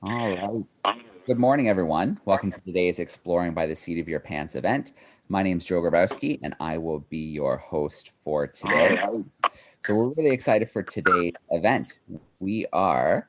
All right. Good morning, everyone. Welcome to today's Exploring by the Seat of Your Pants event. My name is Joe Grabowski, and I will be your host for today. So we're really excited for today's event. We are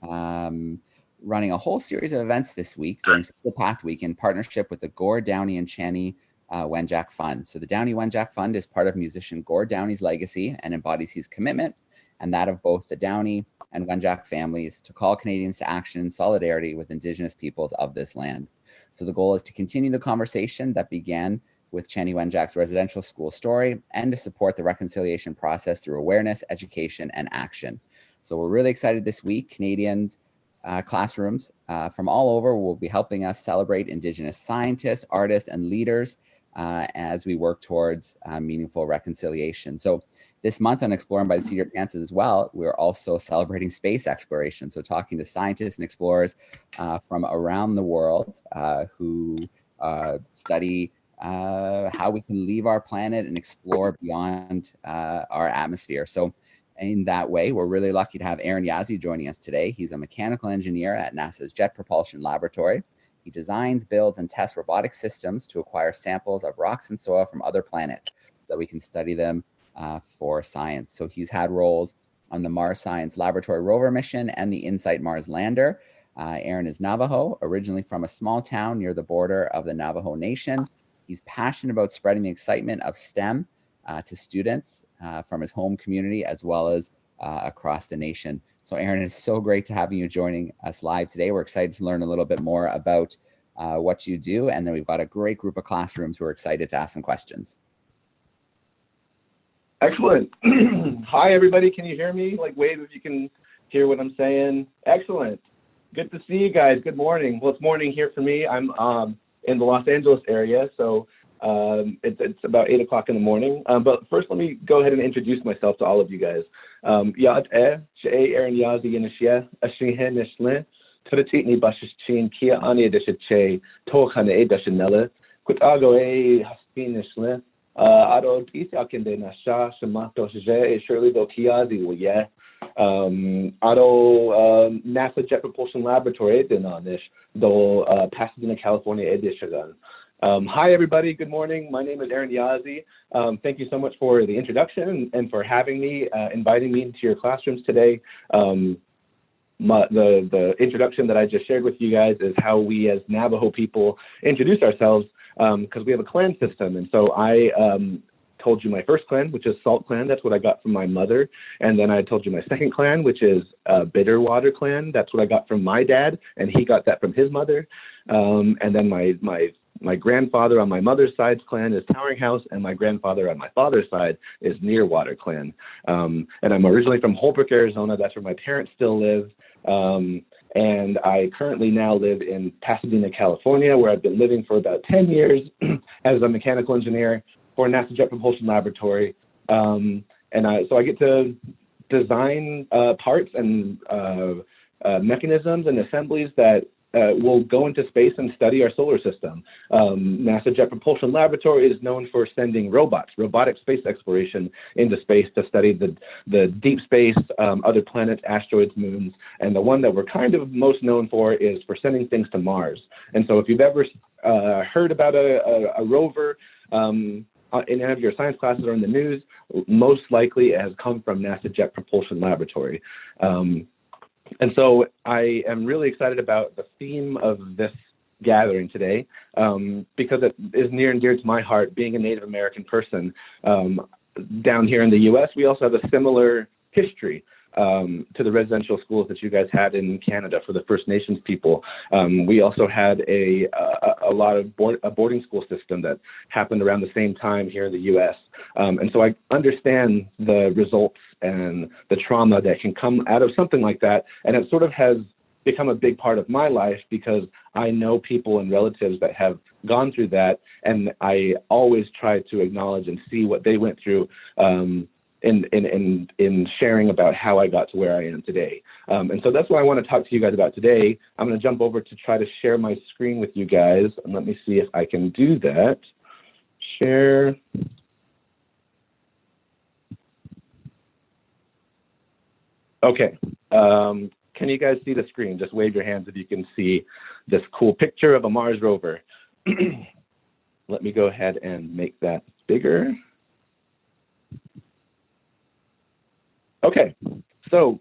um, running a whole series of events this week during School Path Week in partnership with the Gore Downey and Channy Wenjack Fund. So the Downey Wenjack Fund is part of musician Gore Downey's legacy and embodies his commitment and that of both the Downey and Wenjack families to call Canadians to action in solidarity with Indigenous peoples of this land. So the goal is to continue the conversation that began with Channy Wenjack's residential school story and to support the reconciliation process through awareness, education, and action. So we're really excited this week. Canadians classrooms from all over will be helping us celebrate Indigenous scientists, artists, and leaders as we work towards meaningful reconciliation. So this month on Exploring by the Seat of Your Pants as well, we're also celebrating space exploration. So talking to scientists and explorers from around the world who study how we can leave our planet and explore beyond our atmosphere. So in that way, we're really lucky to have Aaron Yazzie joining us today. He's a mechanical engineer at NASA's Jet Propulsion Laboratory. He designs, builds, and tests robotic systems to acquire samples of rocks and soil from other planets so that we can study them for science. So he's had roles on the Mars Science Laboratory Rover mission and the InSight Mars lander. Aaron is Navajo, originally from a small town near the border of the Navajo Nation. He's passionate about spreading the excitement of STEM to students from his home community as well as across the nation. So Aaron, it's so great to have you joining us live today. We're excited to learn a little bit more about what you do. And then we've got a great group of classrooms who are excited to ask some questions. Excellent. Hi, everybody. Can you hear me? Like, wave if you can hear what I'm saying. Excellent. Good to see you guys. Good morning. Well, it's morning here for me. I'm in the Los Angeles area, so it's about 8 o'clock in the morning. But first, let me go ahead and introduce myself to all of you guys. Yad Aaron Yazzie Inishia, Ashihen Nishlin, Turatitni Bashishin, Kia Ani Dishache, Tokhane Dashanella, Kutago Haspin Nishlin, Ado Isakinde Nasha, Shamato Shije, Shirley Do Kiazi, well, yeah. NASA Jet Propulsion Laboratory, Dinanish, do Pasadena, California, Edishagan. Hi, everybody. Good morning. My name is Aaron Yazzie. Thank you so much for the introduction and for having me, inviting me into your classrooms today. The introduction that I just shared with you guys is how we as Navajo people introduce ourselves because we have a clan system. And so I told you my first clan, which is Salt Clan. That's what I got from my mother. And then I told you my second clan, which is Bitter Water Clan. That's what I got from my dad, and he got that from his mother. And then my grandfather on my mother's side's clan is Towering House, and my grandfather on my father's side is Nearwater Clan. And I'm originally from Holbrook, Arizona. That's where my parents still live. And I currently now live in Pasadena, California, where I've been living for about 10 years as a mechanical engineer for NASA Jet Propulsion Laboratory. So I get to design parts and mechanisms and assemblies that will go into space and study our solar system. NASA Jet Propulsion Laboratory is known for sending robotic space exploration into space to study the deep space, other planets, asteroids, moons, and the one that we're kind of most known for is for sending things to Mars. And so if you've ever heard about a rover, in any of your science classes or in the news, most likely it has come from NASA Jet Propulsion Laboratory. And so I am really excited about the theme of this gathering today because it is near and dear to my heart, being a Native American person. Down here in the U.S., we also have a similar history to the residential schools that you guys had in Canada for the First Nations people. We also had a lot of a boarding school system that happened around the same time here in the U.S. And so I understand the results and the trauma that can come out of something like that. And it sort of has become a big part of my life because I know people and relatives that have gone through that. And I always try to acknowledge and see what they went through in sharing about how I got to where I am today. And so that's what I want to talk to you guys about today. I'm going to jump over to try to share my screen with you guys. And let me see if I can do that. Share. Okay. Can you guys see the screen? Just wave your hands if you can see this cool picture of a Mars rover. Let me go ahead and make that bigger. Okay, so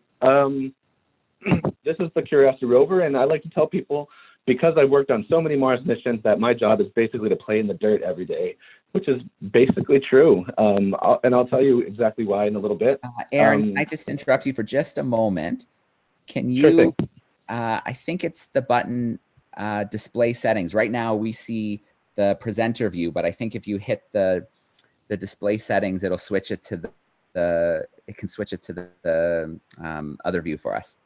this is the Curiosity rover, and I like to tell people, because I worked on so many Mars missions, that my job is basically to play in the dirt every day, which is basically true. And I'll tell you exactly why in a little bit. Aaron, can I just interrupt you for just a moment? Can Sure you, thing. I think it's the button display settings. Right now we see the presenter view, but I think if you hit the display settings, it'll switch it to it can switch it to the other view for us.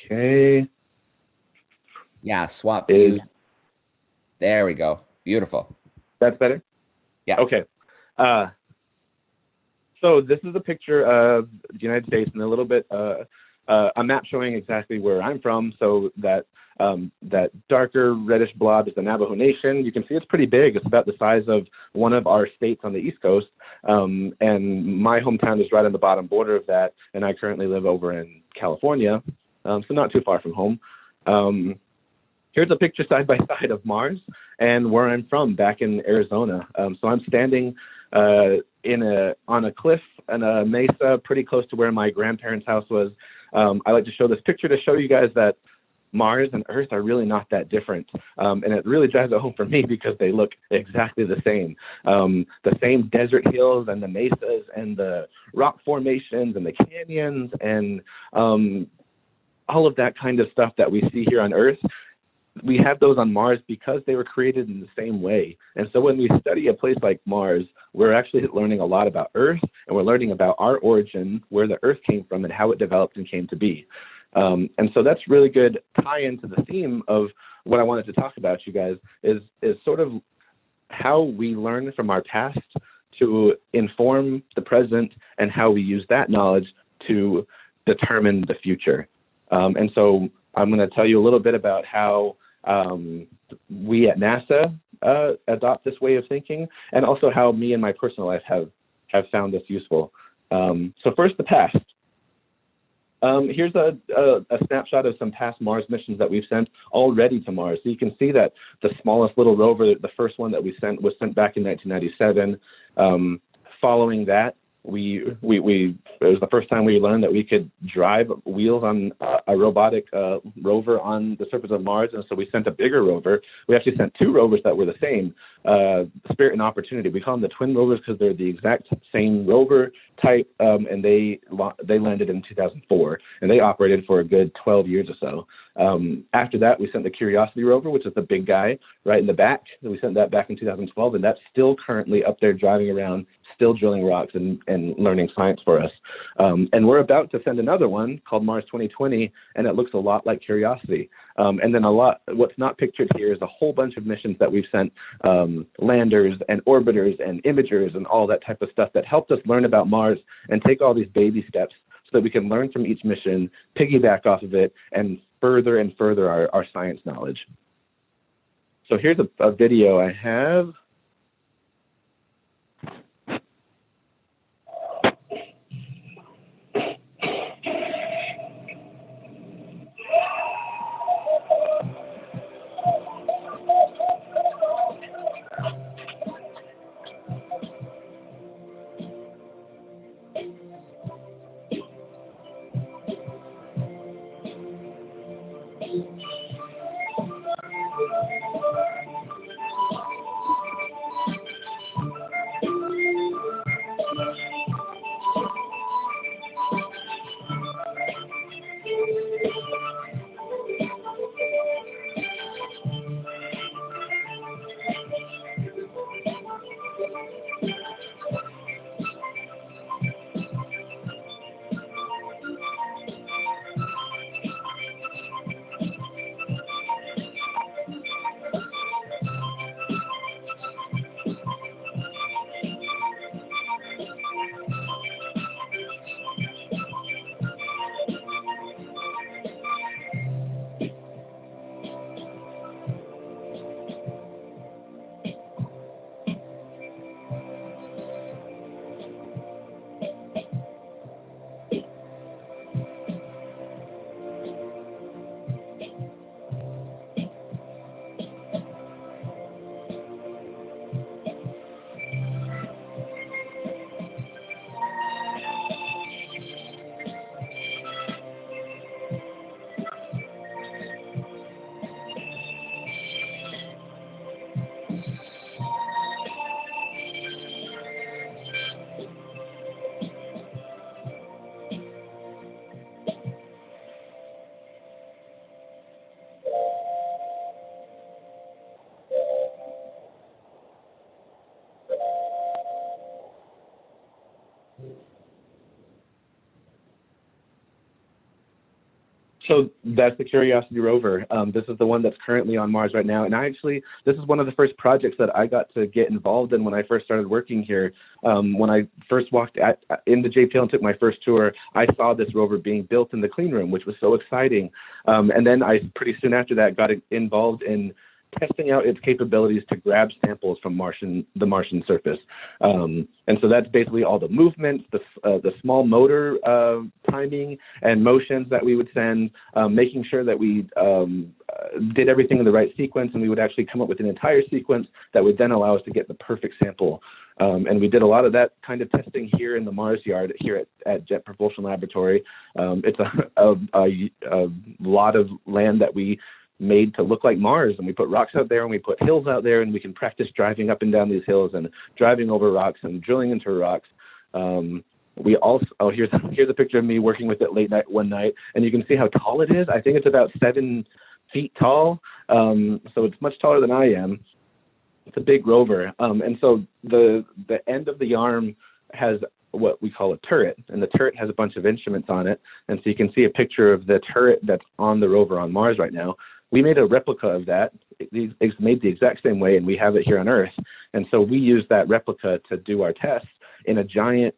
Okay. Yeah, swap view. There we go. Beautiful. That's better? Yeah. Okay. So this is a picture of the United States and a little bit, a map showing exactly where I'm from. So that that darker reddish blob is the Navajo Nation. You can see it's pretty big. It's about the size of one of our states on the East Coast. And my hometown is right on the bottom border of that. And I currently live over in California, so not too far from home. Here's a picture side by side of Mars and where I'm from, back in Arizona. So I'm standing on a cliff and a mesa pretty close to where my grandparents' house was. I like to show this picture to show you guys that Mars and Earth are really not that different. And it really drives it home for me because they look exactly the same. The same desert hills and the mesas and the rock formations and the canyons and all of that kind of stuff that we see here on Earth. We have those on Mars because they were created in the same way. And so when we study a place like Mars, we're actually learning a lot about Earth, and we're learning about our origin, where the Earth came from and how it developed and came to be. And so that's really good tie into the theme of what I wanted to talk about, you guys, is sort of how we learn from our past to inform the present and how we use that knowledge to determine the future. And so I'm going to tell you a little bit about how we at NASA adopt this way of thinking, and also how me and my personal life have found this useful. So first, the past. Here's a snapshot of some past Mars missions that we've sent already to Mars. So you can see that the smallest little rover, the first one that we sent, was sent back in 1997. Following that, it was the first time we learned that we could drive wheels on a robotic rover on the surface of Mars, and so we sent a bigger rover. We actually sent two rovers that were the same, Spirit and Opportunity. We call them the twin rovers because they're the exact same rover type, and they landed in 2004, and they operated for a good 12 years or so. After that, we sent the Curiosity rover, which is the big guy right in the back. We sent that back in 2012, and that's still currently up there driving around, still drilling rocks and learning science for us. And we're about to send another one called Mars 2020, and it looks a lot like Curiosity. And then what's not pictured here is a whole bunch of missions that we've sent, landers and orbiters and imagers and all that type of stuff that helped us learn about Mars and take all these baby steps so that we can learn from each mission, piggyback off of it, and further and further our science knowledge. So here's a video I have. So that's the Curiosity rover. This is the one that's currently on Mars right now. And this is one of the first projects that I got to get involved in when I first started working here. When I first walked in the JPL and took my first tour, I saw this rover being built in the clean room, which was so exciting. And then I pretty soon after that got involved in testing out its capabilities to grab samples from the Martian surface. And so that's basically all the movements, the small motor timing and motions that we would send, making sure that we did everything in the right sequence, and we would actually come up with an entire sequence that would then allow us to get the perfect sample. And we did a lot of that kind of testing here in the Mars yard here at Jet Propulsion Laboratory. It's a lot of land that we made to look like Mars, and we put rocks out there and we put hills out there, and we can practice driving up and down these hills and driving over rocks and drilling into rocks. We also, here's a picture of me working with it late night one night, and you can see how tall it is. I think it's about 7 feet tall, so it's much taller than I am. It's a big rover, and so the end of the arm has what we call a turret, and the turret has a bunch of instruments on it, and so you can see a picture of the turret that's on the rover on Mars right now. We made a replica of that. It's made the exact same way, and we have it here on Earth. And so we use that replica to do our tests in a giant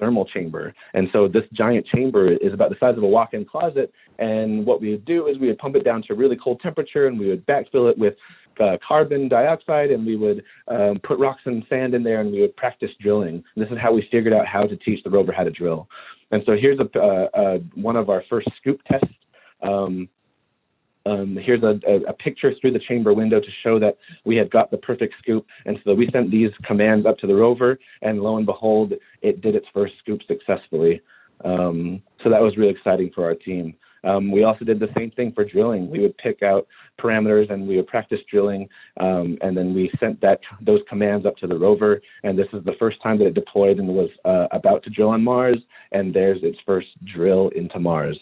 thermal chamber. And so this giant chamber is about the size of a walk-in closet. And what we would do is we would pump it down to a really cold temperature, and we would backfill it with carbon dioxide, and we would put rocks and sand in there, and we would practice drilling. And this is how we figured out how to teach the rover how to drill. And so here's one of our first scoop tests. Here's a picture through the chamber window to show that we had got the perfect scoop. And so we sent these commands up to the rover, and lo and behold, it did its first scoop successfully. So that was really exciting for our team. We also did the same thing for drilling. We would pick out parameters and we would practice drilling, and then we sent those commands up to the rover. And this is the first time that it deployed and was about to drill on Mars, and there's its first drill into Mars.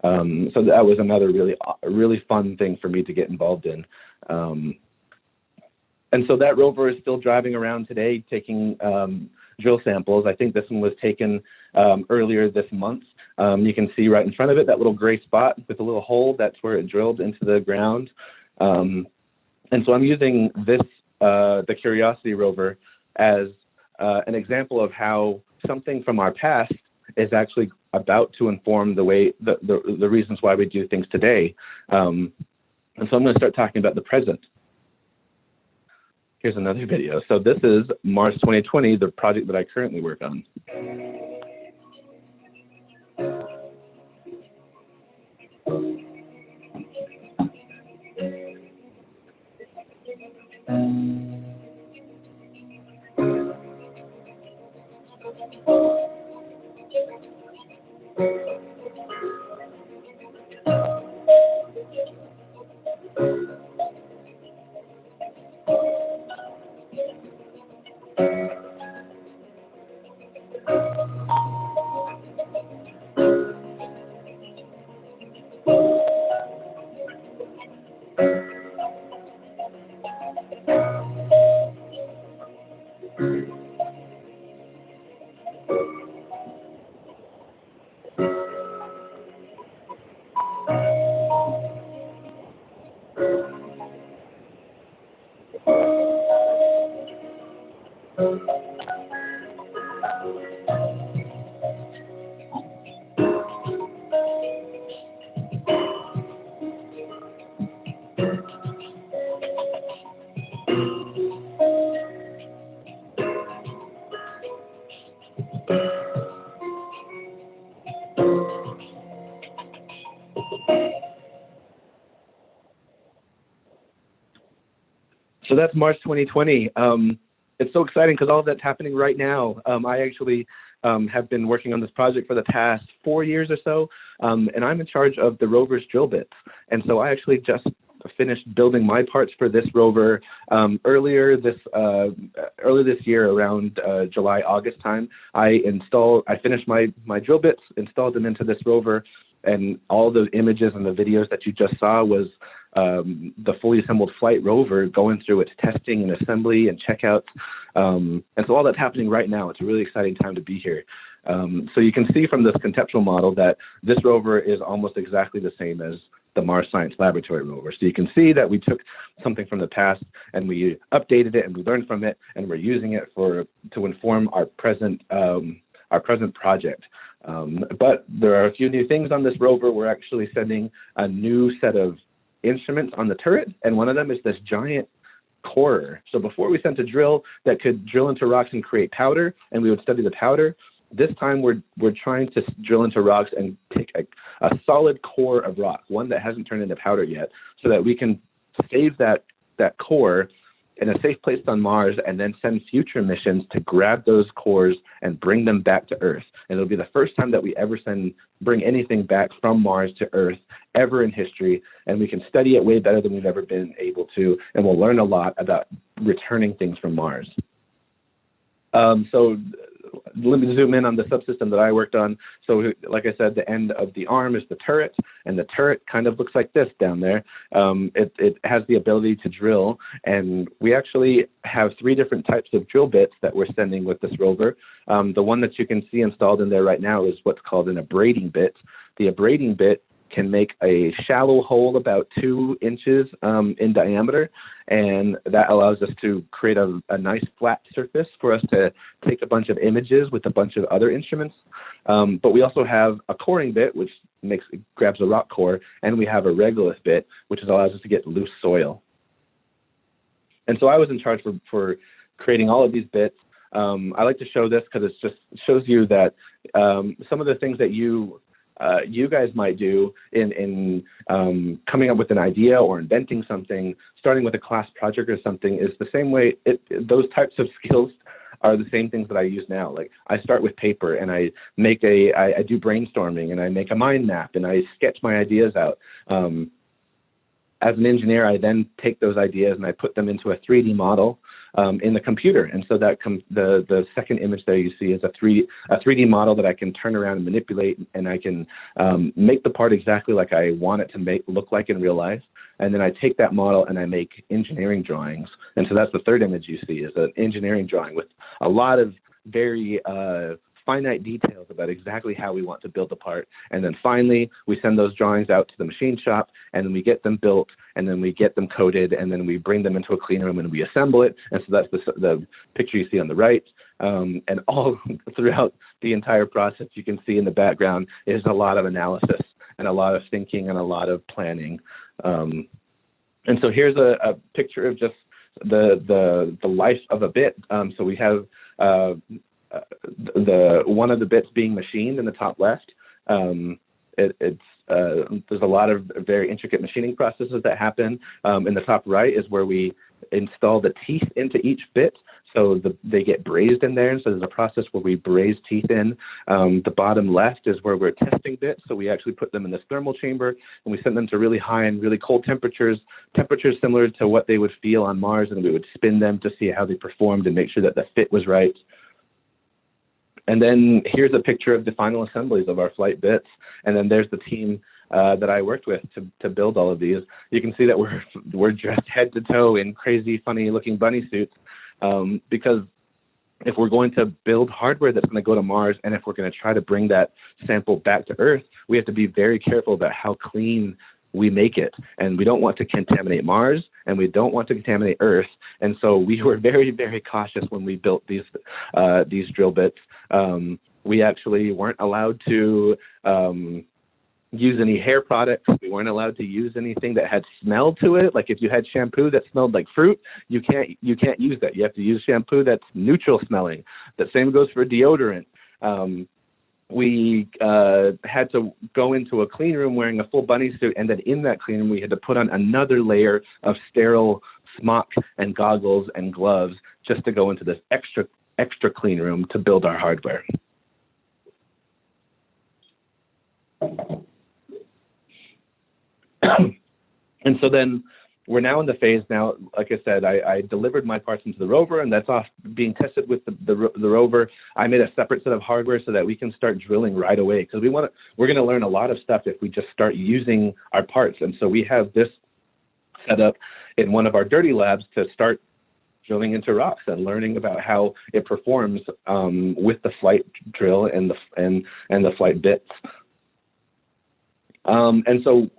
So that was another really fun thing for me to get involved in. And so that rover is still driving around today, taking drill samples. I think this one was taken earlier this month. You can see right in front of it, that little gray spot with a little hole, that's where it drilled into the ground. And so I'm using the Curiosity rover as an example of how something from our past is actually about to inform the reasons why we do things today. And so I'm going to start talking about the present. Here's another video. So this is Mars 2020, the project that I currently work on. So that's March 2020. It's so exciting because all of that's happening right now. I actually have been working on this project for the past 4 years or so, and I'm in charge of the rover's drill bits. And so I actually just finished building my parts for this rover earlier this year, around July, August time. I finished my drill bits, installed them into this rover, and all those images and the videos that you just saw was the fully assembled flight rover going through its testing and assembly and checkouts. And so all that's happening right now. It's a really exciting time to be here. So you can see from this conceptual model that this rover is almost exactly the same as the Mars Science Laboratory rover. So you can see that we took something from the past and we updated it and we learned from it, and we're using it to inform our present project. But there are a few new things on this rover. We're actually sending a new set of instruments on the turret, and one of them is this giant corer. So before we sent a drill that could drill into rocks and create powder, and we would study the powder. This time we're trying to drill into rocks and take a solid core of rock, one that hasn't turned into powder yet, so that we can save that core in a safe place on Mars, and then send future missions to grab those cores and bring them back to Earth. And it'll be the first time that we ever bring anything back from Mars to Earth ever in history, and we can study it way better than we've ever been able to, and we'll learn a lot about returning things from Mars. So let me zoom in on the subsystem that I worked on. So like I said, the end of the arm is the turret, and the turret kind of looks like this down there. It has the ability to drill, and we actually have 3 different types of drill bits that we're sending with this rover. The one that you can see installed in there right now is what's called an abrading bit. The abrading bit can make a shallow hole about 2 inches in diameter, and that allows us to create a nice flat surface for us to take a bunch of images with a bunch of other instruments. But we also have a coring bit, which grabs a rock core, and we have a regolith bit, which allows us to get loose soil. And so I was in charge for creating all of these bits. I like to show this because it just shows you that some of the things that you guys might do in coming up with an idea or inventing something, starting with a class project or something, is the same way. Those types of skills are the same things that I use now. Like, I start with paper and I do brainstorming, and I make a mind map, and I sketch my ideas out. As an engineer, I then take those ideas and I put them into a 3D model in the computer. And so that the second image there you see is a 3D model that I can turn around and manipulate, and I can make the part exactly like I want it to look like in real life. And then I take that model and I make engineering drawings. And so that's the third image you see, is an engineering drawing with a lot of very finite details about exactly how we want to build the part. And then finally, we send those drawings out to the machine shop, and then we get them built, and then we get them coded, and then we bring them into a clean room and we assemble it. And so that's the picture you see on the right. And all throughout the entire process, you can see in the background is a lot of analysis and a lot of thinking and a lot of planning. And so here's a picture of just the life of a bit. So we have one of the bits being machined in the top left. There's a lot of very intricate machining processes that happen. In the top right is where we install the teeth into each bit. So they get brazed in there. And so there's a process where we braze teeth in. The bottom left is where we're testing bits. So we actually put them in this thermal chamber, and we send them to really high and really cold temperatures similar to what they would feel on Mars. And we would spin them to see how they performed and make sure that the fit was right. And then here's a picture of the final assemblies of our flight bits. And then there's the team that I worked with to build all of these. You can see that we're dressed head to toe in crazy, funny looking bunny suits, because if we're going to build hardware that's going to go to Mars, and if we're going to try to bring that sample back to Earth, we have to be very careful about how clean we make it. And we don't want to contaminate Mars, and we don't want to contaminate Earth. And so we were very, very cautious when we built these drill bits. We actually weren't allowed to use any hair products. We weren't allowed to use anything that had smell to it. Like if you had shampoo that smelled like fruit, you can't use that. You have to use shampoo that's neutral smelling. The same goes for deodorant. We had to go into a clean room wearing a full bunny suit, and then in that clean room we had to put on another layer of sterile smock and goggles and gloves just to go into this extra clean room to build our hardware. And so then we're now in the phase now, like I said, I delivered my parts into the rover, and that's off being tested with the rover. I made a separate set of hardware so that we can start drilling right away, because we're going to learn a lot of stuff if we just start using our parts. And so we have this set up in one of our dirty labs to start drilling into rocks and learning about how it performs with the flight drill and the flight bits. And so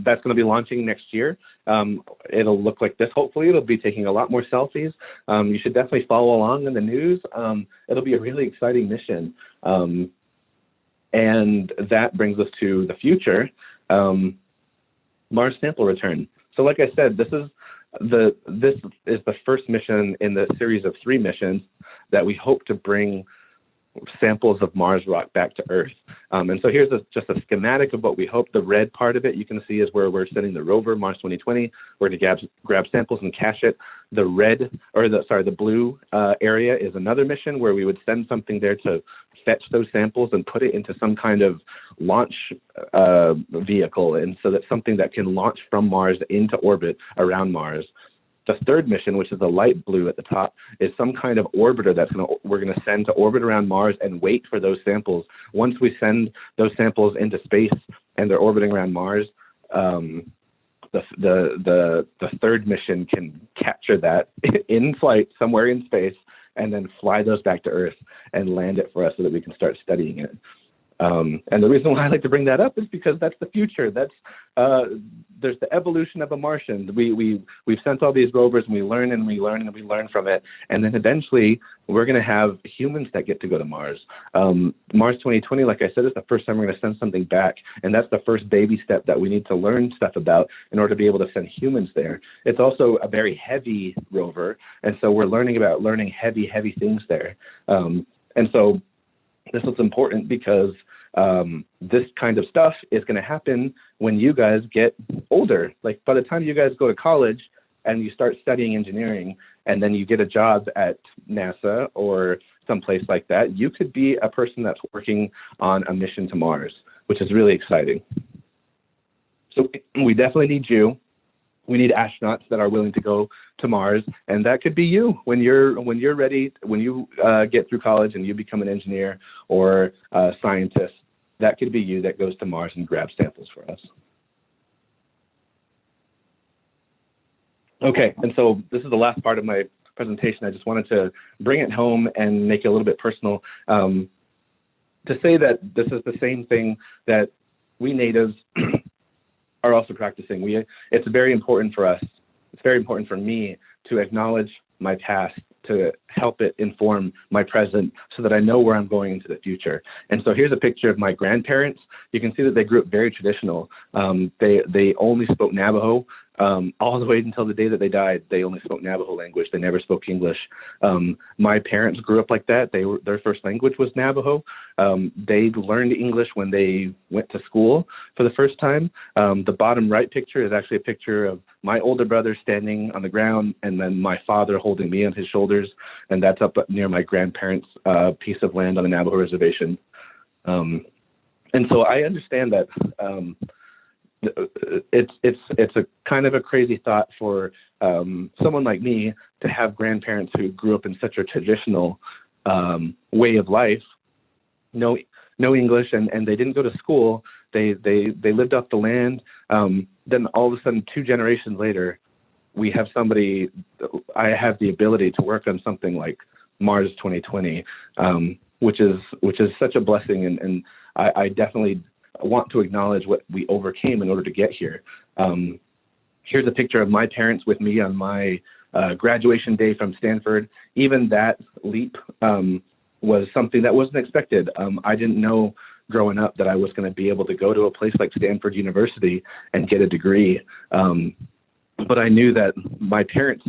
that's going to be launching next year. It'll look like this. Hopefully, it'll be taking a lot more selfies. You should definitely follow along in the news. It'll be a really exciting mission. And that brings us to the future, Mars sample return. So like I said, this is the first mission in the series of 3 missions that we hope to bring samples of Mars rock back to Earth. And so here's just a schematic of what we hope. The red part of it you can see is where we're sending the rover, Mars 2020. We're going to grab samples and cache it. The blue area is another mission where we would send something there to fetch those samples and put it into some kind of launch vehicle, and so that's something that can launch from Mars into orbit around Mars. The third mission, which is the light blue at the top, is some kind of orbiter we're going to send to orbit around Mars and wait for those samples. Once we send those samples into space and they're orbiting around Mars, the third mission can capture that in flight somewhere in space and then fly those back to Earth and land it for us so that we can start studying it. And the reason why I like to bring that up is because that's the future. There's the evolution of a Martian. We've sent all these rovers and we learn and we learn and we learn from it. And then eventually we're going to have humans that get to go to Mars. Mars 2020, like I said, is the first time we're going to send something back. And that's the first baby step that we need to learn stuff about in order to be able to send humans there. It's also a very heavy rover. And so we're learning heavy, heavy things there. And so this is important because this kind of stuff is going to happen when you guys get older. Like by the time you guys go to college and you start studying engineering and then you get a job at NASA or someplace like that, you could be a person that's working on a mission to Mars, which is really exciting. So we definitely need you. We need astronauts that are willing to go to Mars, and that could be you when you're ready, when you get through college and you become an engineer or a scientist. That could be you that goes to Mars and grabs samples for us. Okay, and so this is the last part of my presentation. I just wanted to bring it home and make it a little bit personal. To say that this is the same thing that we natives are also practicing. It's very important for us. It's very important for me to acknowledge my past, to help it inform my present so that I know where I'm going into the future. And so here's a picture of my grandparents. You can see that they grew up very traditional. They only spoke Navajo. All the way until the day that they died, they only spoke Navajo language. They never spoke English. My parents grew up like that. Their first language was Navajo. They learned English when they went to school for the first time. The bottom right picture is actually a picture of my older brother standing on the ground and then my father holding me on his shoulders. And that's up near my grandparents' piece of land on the Navajo reservation. And so I understand that it's a kind of a crazy thought for someone like me to have grandparents who grew up in such a traditional way of life, no English, and they didn't go to school. They lived off the land. Then all of a sudden, 2 generations later, we have somebody. I have the ability to work on something like Mars 2020, which is such a blessing, and I definitely want to acknowledge what we overcame in order to get here. Here's a picture of my parents with me on my graduation day from Stanford. Even that leap was something that wasn't expected. I didn't know growing up that I was going to be able to go to a place like Stanford University and get a degree. But I knew that my parents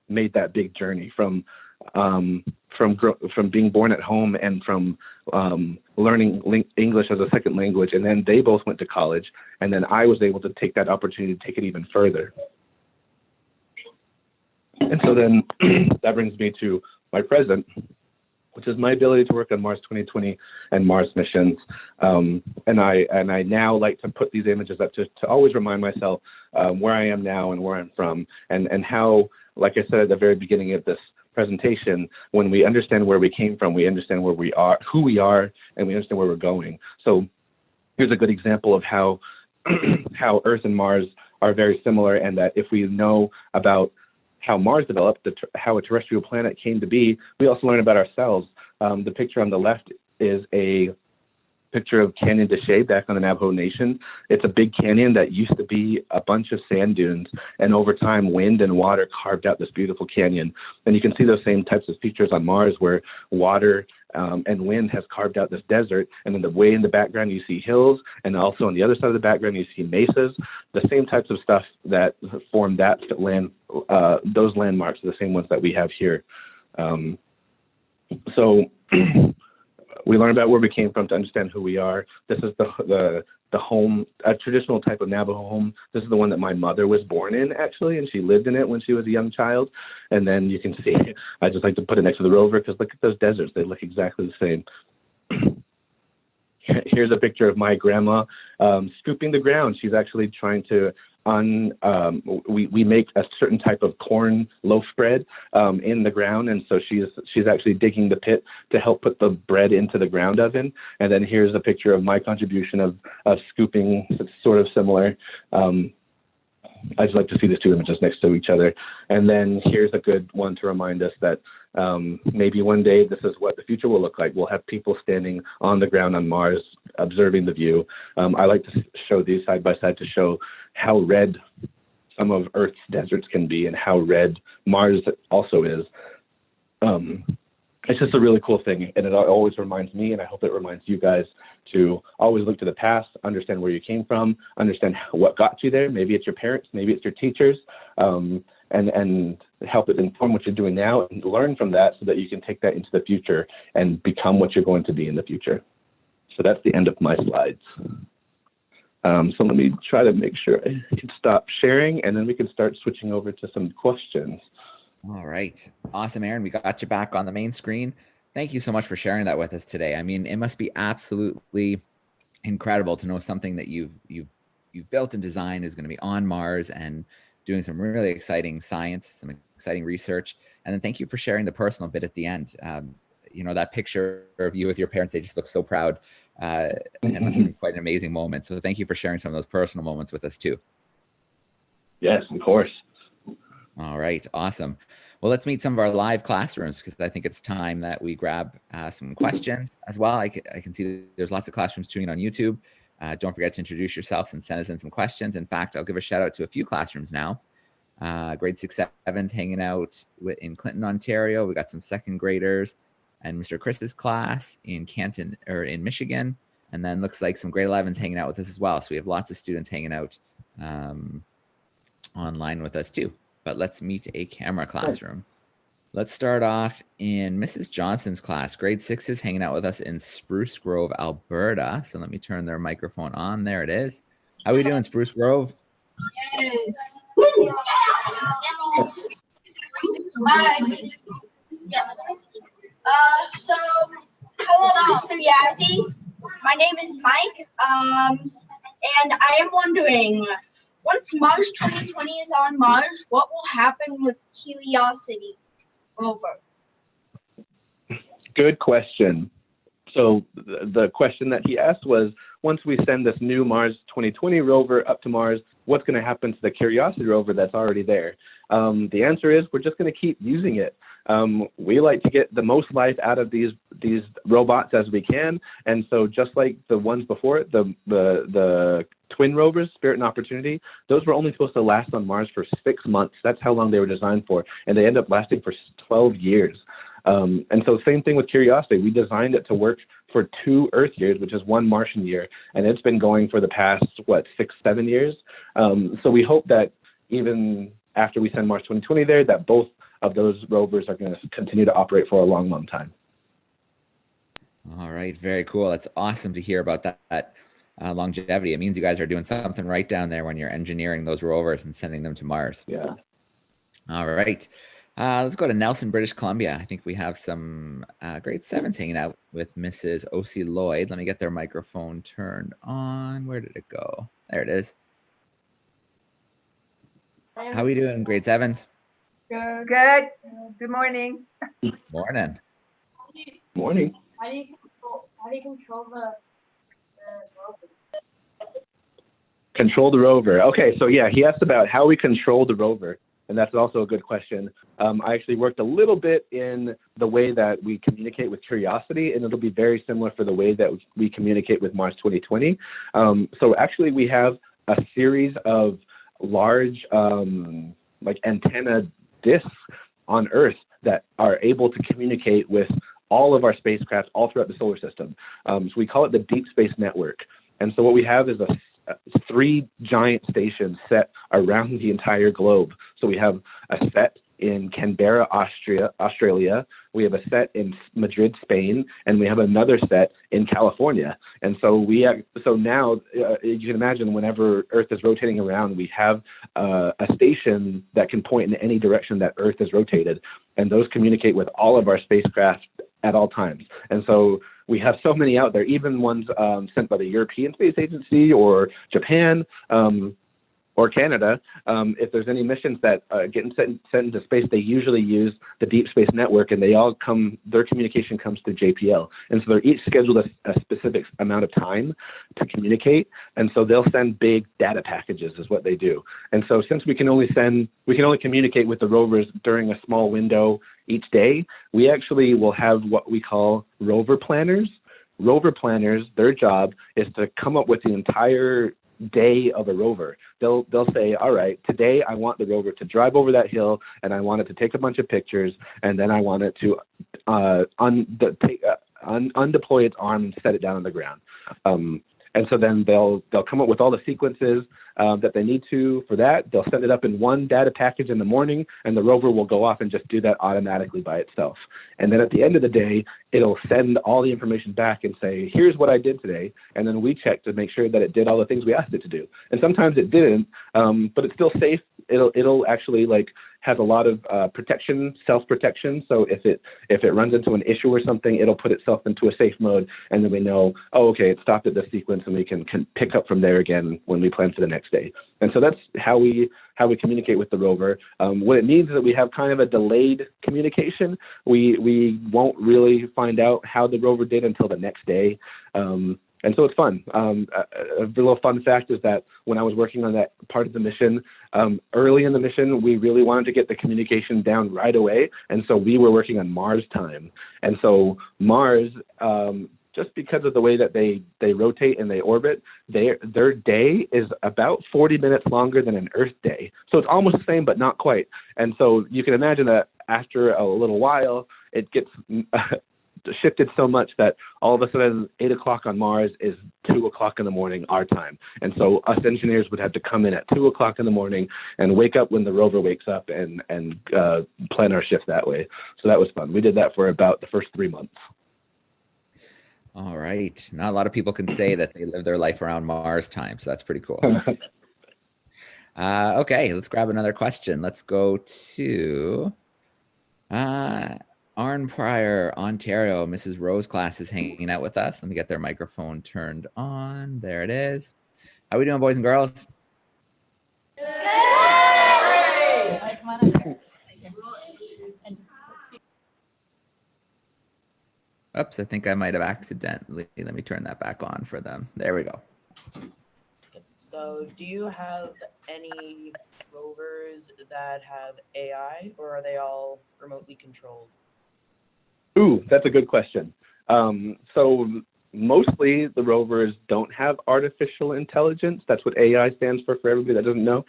made that big journey from being born at home and from learning English as a second language, and then they both went to college, and then I was able to take that opportunity to take it even further. And so then that brings me to my present, which is my ability to work on Mars 2020 and Mars missions. And I now like to put these images up to always remind myself where I am now and where I'm from, and how, like I said at the very beginning of this presentation, when we understand where we came from, we understand where we are, who we are, and we understand where we're going. So here's a good example of how Earth and Mars are very similar, and that if we know about how Mars developed, how a terrestrial planet came to be, we also learn about ourselves. The picture on the left is a picture of Canyon de Chelly back on the Navajo Nation. It's a big canyon that used to be a bunch of sand dunes, and over time, wind and water carved out this beautiful canyon. And you can see those same types of features on Mars, where water and wind has carved out this desert, and then the way in the background you see hills, and also on the other side of the background you see mesas. The same types of stuff that form that land, those landmarks are the same ones that we have here. So we learn about where we came from to understand who we are. This is the home, a traditional type of Navajo home. This is the one that my mother was born in, actually, and she lived in it when she was a young child. And then you can see, I just like to put it next to the Rover because look at those deserts. They look exactly the same. Here's a picture of my grandma scooping the ground. She's actually trying to we make a certain type of corn loaf bread in the ground, and so she's actually digging the pit to help put the bread into the ground oven. And then here's a picture of my contribution of scooping. It's sort of similar. I just like to see these two images next to each other. And then here's a good one to remind us that maybe one day this is what the future will look like. We'll have people standing on the ground on Mars observing the view. I like to show these side by side to show how red some of Earth's deserts can be and how red Mars also is. It's just a really cool thing, and it always reminds me, and I hope it reminds you guys, to always look to the past, understand where you came from, understand what got you there. Maybe it's your parents, maybe it's your teachers, and help it inform what you're doing now, and learn from that so that you can take that into the future and become what you're going to be in the future. So that's the end of my slides. So let me try to make sure I can stop sharing, and then we can start switching over to some questions. All right. Awesome, Aaron. We got you back on the main screen. Thank you so much for sharing that with us today. I mean, it must be absolutely incredible to know something that you've built and designed is going to be on Mars and doing some really exciting science, some exciting research. And then thank you for sharing the personal bit at the end. You know, that picture of you with your parents, they just look so proud. It must have been quite an amazing moment. So thank you for sharing some of those personal moments with us too. Yes, of course. All right, awesome. Well, let's meet some of our live classrooms because I think it's time that we grab some questions as well. I can see there's lots of classrooms tuning on YouTube. Don't forget to introduce yourselves and send us in some questions. In fact, I'll give a shout out to a few classrooms now. Grade 6, 7's hanging out in Clinton, Ontario. We got some second graders and Mr. Chris's class in Canton or in Michigan. And then looks like some grade 11's hanging out with us as well. So we have lots of students hanging out online with us too. But let's meet a camera classroom. Let's start off in Mrs. Johnson's class. Grade 6 is hanging out with us in Spruce Grove, Alberta. So let me turn their microphone on. There it is. How are we doing, Spruce Grove? Yes. Yes. So, hello, Mr. Yazzie. My name is Mike. And I am wondering, once Mars 2020 is on Mars, what will happen with Curiosity rover? Good question. So the question that he asked was, once we send this new Mars 2020 rover up to Mars, what's going to happen to the Curiosity rover that's already there? The answer is we're just going to keep using it. We like to get the most life out of these robots as we can, and so just like the ones before it, the twin rovers, Spirit and Opportunity, those were only supposed to last on Mars for 6 months. That's how long they were designed for, and they end up lasting for 12 years. And so same thing with Curiosity. We designed it to work for 2 Earth years, which is 1 Martian year, and it's been going for the past, 6, 7 years. So we hope that even after we send Mars 2020 there, that both of those rovers are going to continue to operate for a long, long time. All right, very cool. That's awesome to hear about that longevity. It means you guys are doing something right down there when you're engineering those rovers and sending them to Mars. Yeah. All right. Let's go to Nelson, British Columbia. I think we have some grade 7s hanging out with Mrs. O.C. Lloyd. Let me get their microphone turned on. Where did it go? There it is. How are we doing, grade 7s? Good. Good morning. Morning. Morning. How do you control the rover? Control the rover. Okay, so yeah, he asked about how we control the rover. And that's also a good question. I actually worked a little bit in the way that we communicate with Curiosity, and it'll be very similar for the way that we communicate with Mars 2020. So actually we have a series of large like antenna discs on Earth that are able to communicate with all of our spacecraft all throughout the solar system. So we call it the Deep Space Network. And so what we have is 3 giant stations set around the entire globe. So we have a set in Canberra, Australia. We have a set in Madrid, Spain, and we have another set in California. And so now you can imagine whenever Earth is rotating around, we have a station that can point in any direction that Earth is rotated, and those communicate with all of our spacecraft at all times. And so we have so many out there, even ones sent by the European Space Agency or Japan, or Canada. If there's any missions that get sent into space, they usually use the Deep Space Network, and their communication comes through JPL. And so they're each scheduled a specific amount of time to communicate. And so they'll send big data packages is what they do. And so since we can only communicate with the rovers during a small window each day, we actually will have what we call rover planners. Rover planners, their job is to come up with the entire day of a rover. They'll say, all right, today I want the rover to drive over that hill, and I want it to take a bunch of pictures, and then I want it to undeploy its arm and set it down on the ground. And so then they'll come up with all the sequences that they need to for that. They'll send it up in one data package in the morning, and the rover will go off and just do that automatically by itself. And then at the end of the day, it'll send all the information back and say, here's what I did today. And then we check to make sure that it did all the things we asked it to do. And sometimes it didn't, but it's still safe. It'll actually has a lot of protection, self-protection. So if it runs into an issue or something, it'll put itself into a safe mode, and then we know, oh, okay, it stopped at this sequence, and we can pick up from there again when we plan for the next day. And so that's how we communicate with the rover. What it means is that we have kind of a delayed communication. We won't really find out how the rover did until the next day. And so it's fun. A little fun fact is that when I was working on that part of the mission, early in the mission, we really wanted to get the communication down right away. And so we were working on Mars time. And so Mars, just because of the way that they rotate and they orbit, their day is about 40 minutes longer than an Earth day. So it's almost the same, but not quite. And so you can imagine that after a little while, it gets shifted so much that all of a sudden 8 o'clock on Mars is 2 o'clock in the morning our time. And so us engineers would have to come in at 2 o'clock in the morning and wake up when the rover wakes up and plan our shift that way. So that was fun. We did that for about the first 3 months. All right. Not a lot of people can say that they live their life around Mars time, so that's pretty cool. Okay, let's grab another question. Let's go to Arn Pryor, Ontario. Mrs. Rose class is hanging out with us. Let me get their microphone turned on. There it is. How are we doing, boys and girls? Good. All right, come on up here. And just speak. Oops, I think I might have accidentally. Let me turn that back on for them. There we go. So do you have any rovers that have AI, or are they all remotely controlled? Ooh, that's a good question. So mostly the rovers don't have artificial intelligence. That's what AI stands for everybody that doesn't know.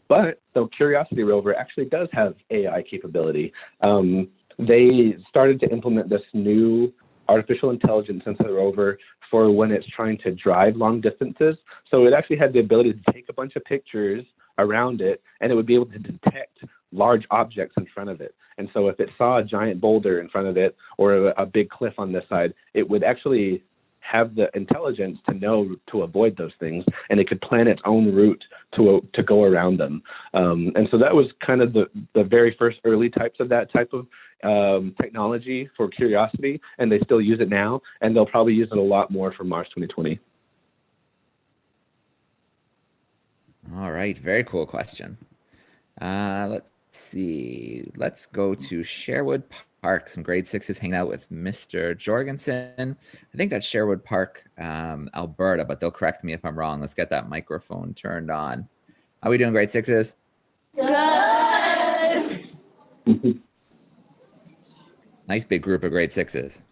But the Curiosity rover actually does have AI capability. They started to implement this new artificial intelligence into the rover for when it's trying to drive long distances. So it actually had the ability to take a bunch of pictures around it, and it would be able to detect large objects in front of it. And so if it saw a giant boulder in front of it or a big cliff on this side, it would actually have the intelligence to know to avoid those things, and it could plan its own route to go around them. And so that was kind of the very first early types of that type of technology for Curiosity, and they still use it now, and they'll probably use it a lot more for Mars 2020. All right, very cool question. Let's see. Let's go to Sherwood Park. Some grade 6s hanging out with Mr. Jorgensen. I think that's Sherwood Park, Alberta, but they'll correct me if I'm wrong. Let's get that microphone turned on. How are we doing, grade 6s? Good. Nice big group of grade sixes.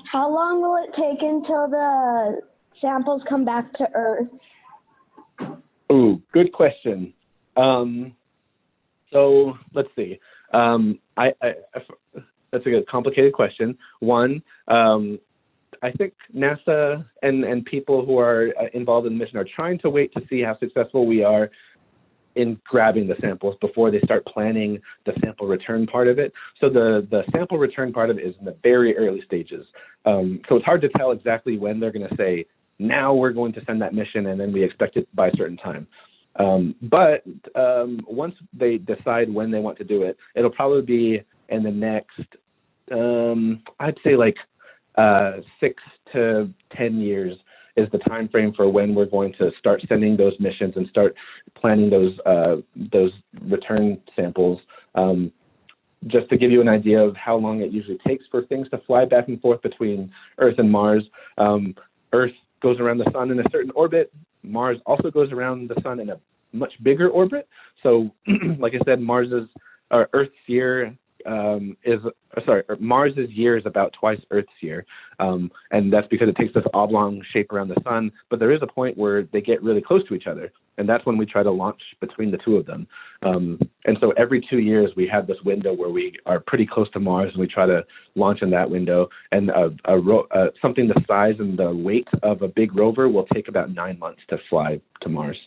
How long will it take until the samples come back to Earth? Ooh, good question. So let's see. That's a good, complicated question. One, I think NASA and people who are involved in the mission are trying to wait to see how successful we are in grabbing the samples before they start planning the sample return part of it. So the sample return part of it is in the very early stages. So it's hard to tell exactly when they're going to say, now we're going to send that mission and then we expect it by a certain time. But once they decide when they want to do it, it'll probably be in the next, I'd say like 6 to 10 years is the time frame for when we're going to start sending those missions and start planning those return samples. Just to give you an idea of how long it usually takes for things to fly back and forth between Earth and Mars, Earth goes around the sun in a certain orbit. Mars also goes around the sun in a much bigger orbit. So, like I said, Earth's year Mars's year is about twice Earth's year, and that's because it takes this oblong shape around the sun. But there is a point where they get really close to each other, and that's when we try to launch between the two of them. And so every 2 years we have this window where we are pretty close to Mars, and we try to launch in that window. And something the size and the weight of a big rover will take about 9 months to fly to Mars.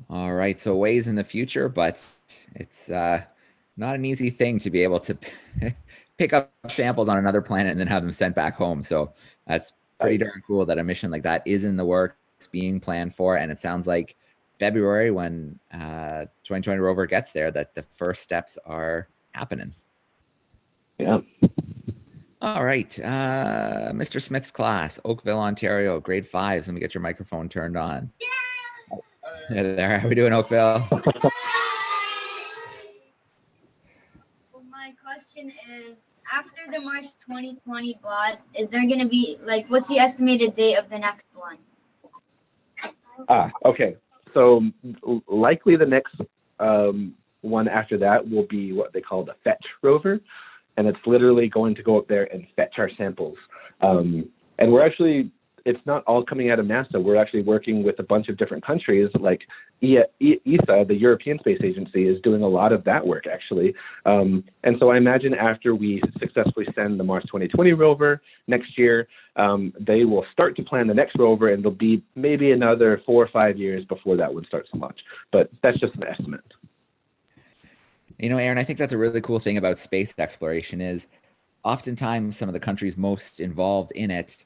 All right, so ways in the future, but it's not an easy thing to be able to pick up samples on another planet and then have them sent back home. So that's pretty darn cool that a mission like that is in the works, being planned for, and it sounds like February, when 2020 rover gets there, that the first steps are happening. Yeah. All right, Mr. Smith's class, Oakville, Ontario, grade 5s. Let me get your microphone turned on. Hey there, how are we doing, Oakville? Well, my question is, after the March 2020 bot, is there going to be, like, what's the estimated date of the next one? Okay. So likely the next one after that will be what they call the fetch rover. And it's literally going to go up there and fetch our samples. And we're actually, it's not all coming out of NASA. We're actually working with a bunch of different countries, like ESA, the European Space Agency, is doing a lot of that work, actually. And so I imagine after we successfully send the Mars 2020 rover next year, they will start to plan the next rover, and there'll be maybe another 4 or 5 years before that one starts to launch. But that's just an estimate. You know, Aaron, I think that's a really cool thing about space exploration is oftentimes some of the countries most involved in it,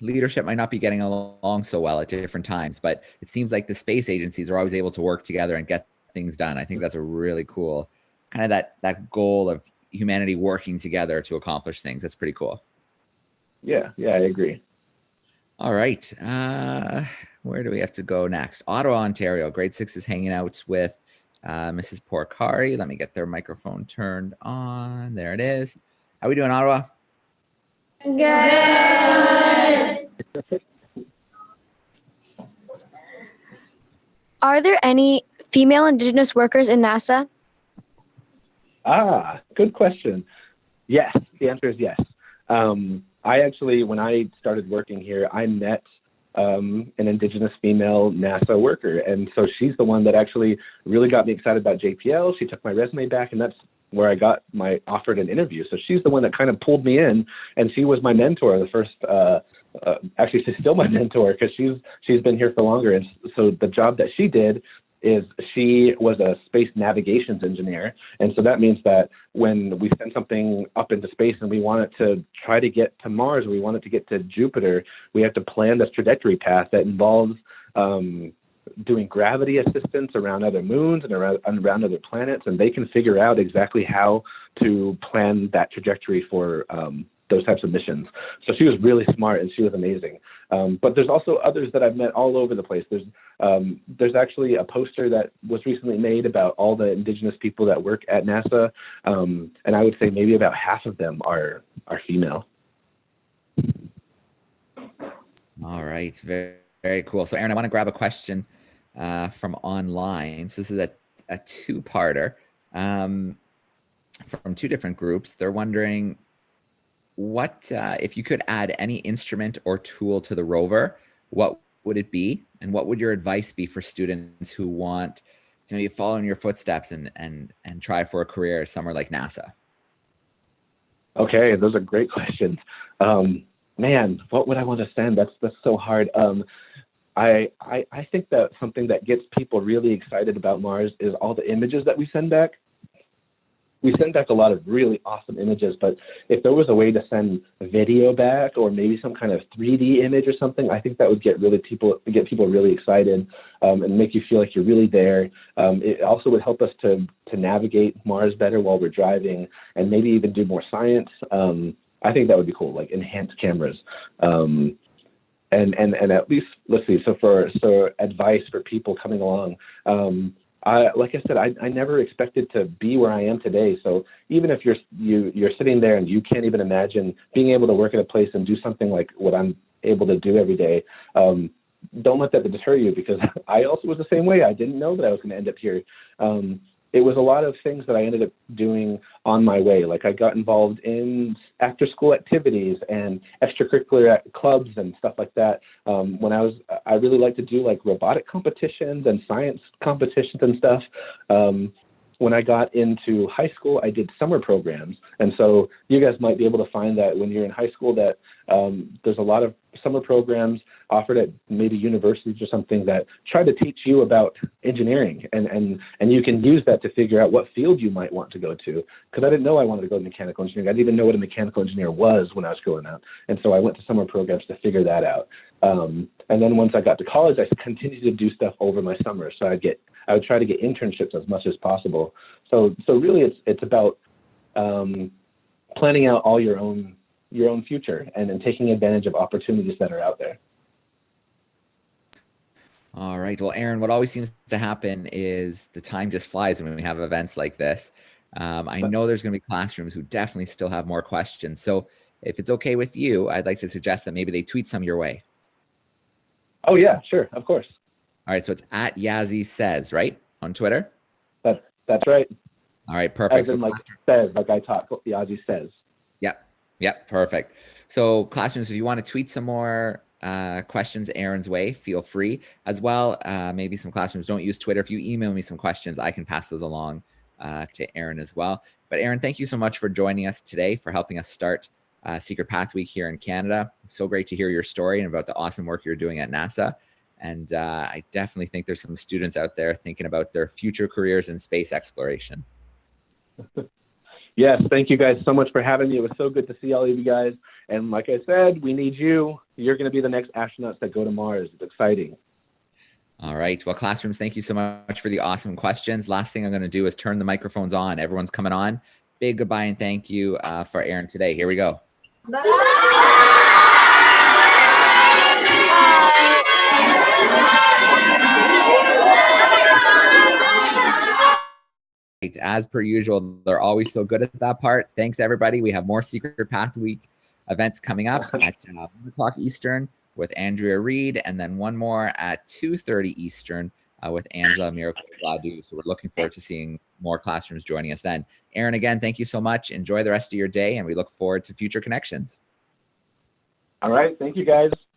leadership might not be getting along so well at different times, but it seems like the space agencies are always able to work together and get things done. I think that's a really cool kind of that goal of humanity working together to accomplish things. That's pretty cool. Yeah, I agree. All right. Where do we have to go next? Ottawa, Ontario. Grade 6 is hanging out with Mrs. Porcari. Let me get their microphone turned on. There it is. How are we doing, Ottawa? Good. Are there any female Indigenous workers in NASA? Good question. Yes, the answer is yes. I actually, when I started working here, I met an Indigenous female NASA worker. And so she's the one that actually really got me excited about JPL. She took my resume back, and that's where I got offered an interview. So she's the one that kind of pulled me in, and she was my mentor the first, actually she's still my mentor because she's been here for longer. And so the job that she did is she was a space navigations engineer. And so that means that when we send something up into space and we want it to try to get to Mars, or we want it to get to Jupiter, we have to plan this trajectory path that involves doing gravity assistance around other moons and around other planets. And they can figure out exactly how to plan that trajectory for those types of missions. So she was really smart, and she was amazing. But there's also others that I've met all over the place. There's actually a poster that was recently made about all the Indigenous people that work at NASA, and I would say maybe about half of them are female. All right, very, very cool. So Aaron, I want to grab a question from online. So this is a two-parter from two different groups. They're wondering what, if you could add any instrument or tool to the rover, what would it be? And what would your advice be for students who want to maybe follow in your footsteps and try for a career somewhere like NASA? Okay, those are great questions. Man, what would I want to send? That's so hard. I think that something that gets people really excited about Mars is all the images that we send back. We send back a lot of really awesome images, but if there was a way to send video back or maybe some kind of 3D image or something, I think that would get people really excited and make you feel like you're really there. It also would help us to navigate Mars better while we're driving and maybe even do more science. I think that would be cool, like enhanced cameras. And at least, let's see, so for advice for people coming along, like I said, I never expected to be where I am today. So even if you're sitting there and you can't even imagine being able to work at a place and do something like what I'm able to do every day, don't let that deter you, because I also was the same way. I didn't know that I was going to end up here. It was a lot of things that I ended up doing on my way. Like I got involved in after school activities and extracurricular clubs and stuff like that. I really like to do like robotic competitions and science competitions and stuff. When I got into high school, I did summer programs. And so you guys might be able to find that when you're in high school that there's a lot of summer programs offered at maybe universities or something that try to teach you about engineering. And you can use that to figure out what field you might want to go to. Because I didn't know I wanted to go to mechanical engineering. I didn't even know what a mechanical engineer was when I was growing up. And so I went to summer programs to figure that out. And then once I got to college, I continued to do stuff over my summer. So I would try to get internships as much as possible. So really it's about planning out all your own future and then taking advantage of opportunities that are out there. All right. Well, Aaron, what always seems to happen is the time just flies when we have events like this. I know there's going to be classrooms who definitely still have more questions. So if it's okay with you, I'd like to suggest that maybe they tweet some your way. Oh yeah, sure. Of course. All right. So it's at Yazzie Says, right? On Twitter? That's right. All right. Perfect. As in, like says, like I talk, Yazzie says. Yep. Perfect. So classrooms, if you want to tweet some more questions Aaron's way, feel free as well. Maybe some classrooms don't use Twitter. If you email me some questions, I can pass those along to Aaron as well. But Aaron, thank you so much for joining us today, for helping us start Secret Path Week here in Canada. So great to hear your story and about the awesome work you're doing at NASA. And I definitely think there's some students out there thinking about their future careers in space exploration. Yes, thank you guys so much for having me. It was so good to see all of you guys. And like I said, we need you. You're going to be the next astronauts that go to Mars. It's exciting. All right. Well, classrooms, thank you so much for the awesome questions. Last thing I'm going to do is turn the microphones on. Everyone's coming on. Big goodbye and thank you for Aaron today. Here we go. As per usual, they're always so good at that part. Thanks, everybody. We have more Secret Path Week events coming up at 1 o'clock Eastern with Andrea Reed, and then one more at 2:30 Eastern with Angela Miracle Gladu. So we're looking forward to seeing more classrooms joining us then. Aaron, again, thank you so much. Enjoy the rest of your day, and we look forward to future connections. All right. Thank you, guys.